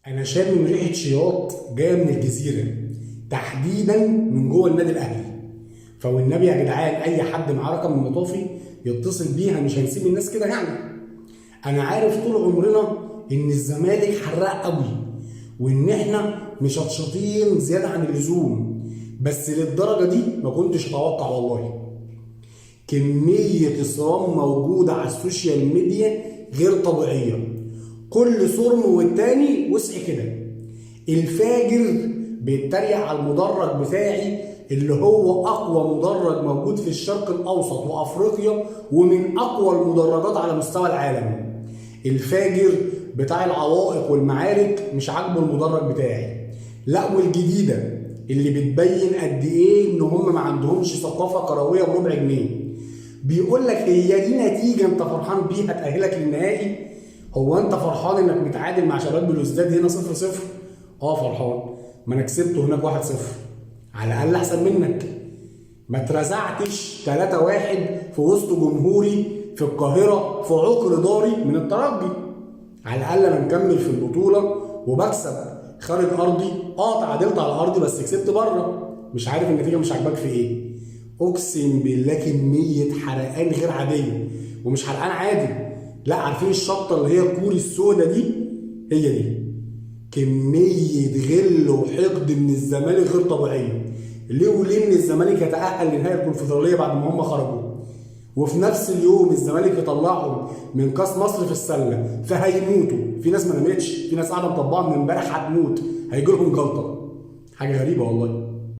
انا شامم ريحه شياط جايه من الجزيره، تحديدا من جوه النادي الاهلي. فوالنبي يا جدعان اي حد معاه رقم المطافي يتصل بيها، مش هنسيب الناس كده يعني. انا عارف طول عمرنا ان الزمالك حراق قوي، وان احنا مشطشطين زياده عن اللزوم، بس للدرجه دي ما كنتش اتوقع والله. كميه اصرام موجوده على السوشيال ميديا غير طبيعيه، كل صرم والتاني وسع كده. الفاجر بيتريق على المدرج بتاعي اللي هو اقوى مدرج موجود في الشرق الاوسط وافريقيا، ومن اقوى المدرجات على مستوى العالم. الفاجر بتاع العوائق والمعارك مش عاجبه المدرج بتاعي. لا، والجديده اللي بتبين قد ايه ان هم ما عندهمش ثقافه كرويه بربع جنيه. بيقول لك هي دي نتيجه انت فرحان بيها تاهلك للنهائي؟ هو انت فرحان انك متعادل مع شباب بلوزداد هنا 0-0؟ اه فرحان، ما انا كسبته هناك 1-0، على الاقل احسن منك. ما اترزعتش 3-1 في وسط جمهوري في القاهره في عقر داري من الترجي. على الاقل انا مكمل في البطوله وبكسب خارج ارضي. اه تعادلت على ارضي بس كسبت بره. مش عارف النتيجه مش عاجباك في ايه؟ اقسم بالله كميه حرقان غير عاديه، ومش حرقان عادي، لا، عارفين الشطه اللي هي الكوري السودا دي؟ هي دي. كميه غل وحقد من الزمالك غير طبيعيه. ليه وليه ان الزمالك يتاهل لنهائي الكونفدراليه بعد ما هم خرجوا، وفي نفس اليوم الزمالك يطلعهم من كاس مصر في السله، فهيموتوا. في ناس ما نامتش، في ناس قاعده مطبقه من امبارح هتموت، هيجي لهم جلطه. حاجه غريبه والله.